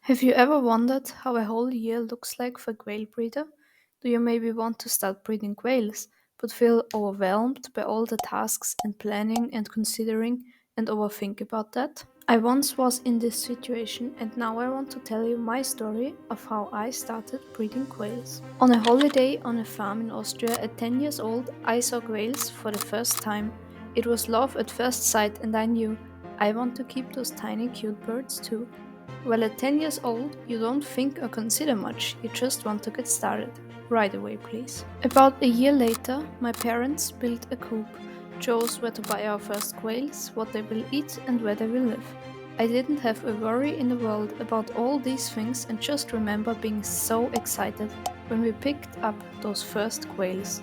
Have you ever wondered how a whole year looks like for a quail breeder? Do you maybe want to start breeding quails, but feel overwhelmed by all the tasks and planning and considering and overthink about that? I once was in this situation, and now I want to tell you my story of how I started breeding quails. On a holiday on a farm in Austria at 10 years old, I saw quails for the first time. It was love at first sight, and I knew I want to keep those tiny cute birds too. Well, at 10 years old, you don't think or consider much, you just want to get started. Right away, please. About a year later, my parents built a coop, chose where to buy our first quails, what they will eat, and where they will live. I didn't have a worry in the world about all these things and just remember being so excited when we picked up those first quails.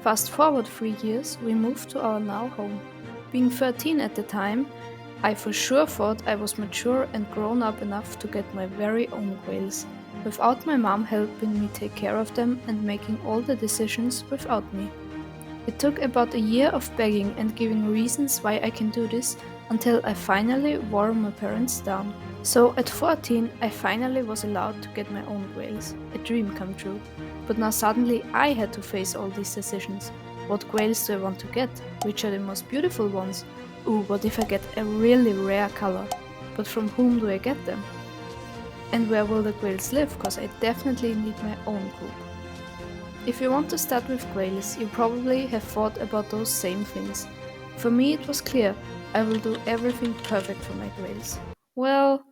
Fast forward 3 years, we moved to our now home. Being 13 at the time, I for sure thought I was mature and grown up enough to get my very own quails, without my mom helping me take care of them and making all the decisions without me. It took about a year of begging and giving reasons why I can do this until I finally wore my parents down. So at 14, I finally was allowed to get my own quails, a dream come true. But now suddenly I had to face all these decisions. What quails do I want to get? Which are the most beautiful ones? Ooh, what if I get a really rare color? But from whom do I get them? And where will the quails live? Cause I definitely need my own coop. If you want to start with quails, you probably have thought about those same things. For me, it was clear I will do everything perfect for my quails. Well,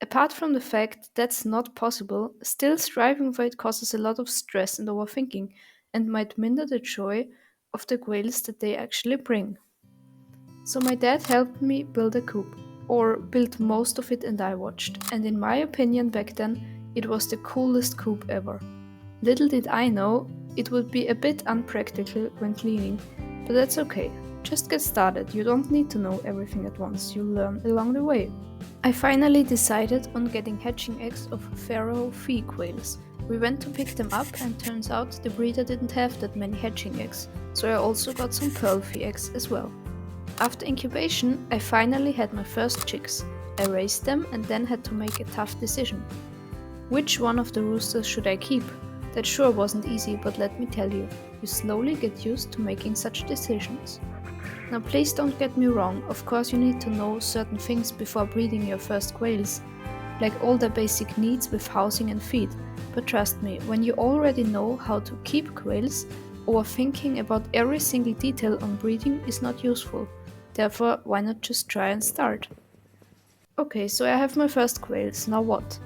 apart from the fact that's not possible, still striving for it causes a lot of stress and overthinking and might minder the joy of the quails that they actually bring. So my dad helped me build a coop, or built most of it and I watched, and in my opinion back then, it was the coolest coop ever. Little did I know, it would be a bit unpractical when cleaning, but that's okay. Just get started, you don't need to know everything at once, you'll learn along the way. I finally decided on getting hatching eggs of Pharaoh Phi quails. We went to pick them up and turns out the breeder didn't have that many hatching eggs, so I also got some Pearl Phi eggs as well. After incubation, I finally had my first chicks. I raised them and then had to make a tough decision. Which one of the roosters should I keep? That sure wasn't easy, but let me tell you, you slowly get used to making such decisions. Now please don't get me wrong, of course you need to know certain things before breeding your first quails, like all the basic needs with housing and feed, but trust me, when you already know how to keep quails, overthinking about every single detail on breeding is not useful. Therefore, why not just try and start? Okay, so I have my first quails, now what?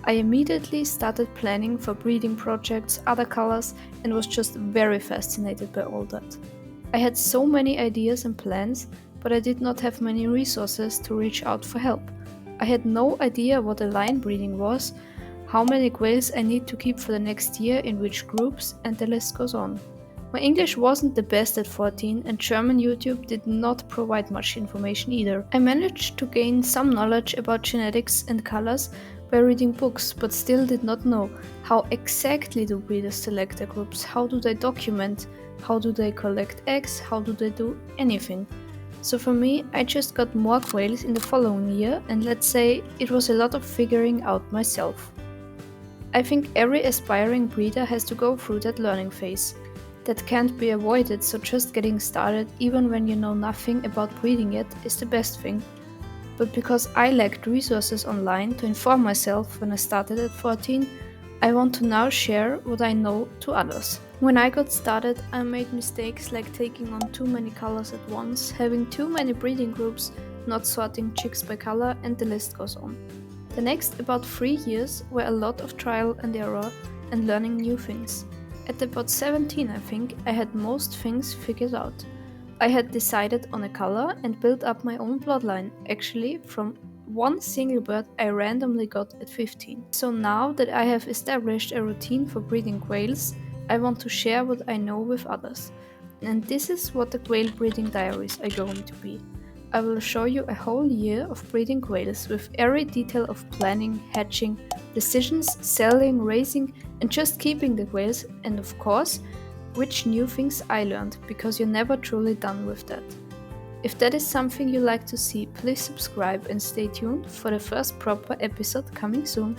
I immediately started planning for breeding projects, other colors, and was just very fascinated by all that. I had so many ideas and plans, but I did not have many resources to reach out for help. I had no idea what a line breeding was, how many quails I need to keep for the next year, in which groups, and the list goes on. My English wasn't the best at 14, and German YouTube did not provide much information either. I managed to gain some knowledge about genetics and colors by reading books, but still did not know how exactly do breeders select their groups, how do they document, how do they collect eggs, how do they do anything. So for me, I just got more quails in the following year, and let's say it was a lot of figuring out myself. I think every aspiring breeder has to go through that learning phase. That can't be avoided, so just getting started, even when you know nothing about breeding yet, is the best thing. But because I lacked resources online to inform myself when I started at 14, I want to now share what I know to others. When I got started, I made mistakes like taking on too many colors at once, having too many breeding groups, not sorting chicks by color, and the list goes on. The next about 3 years were a lot of trial and error and learning new things. At about 17, I think, I had most things figured out. I had decided on a color and built up my own bloodline, actually from one single bird I randomly got at 15. So now that I have established a routine for breeding quails, I want to share what I know with others. And this is what the Quail Breeding Diaries are going to be. I will show you a whole year of breeding quails with every detail of planning, hatching, decisions, selling, raising, and just keeping the quails, and of course, which new things I learned, because you're never truly done with that. If that is something you like to see, please subscribe and stay tuned for the first proper episode coming soon.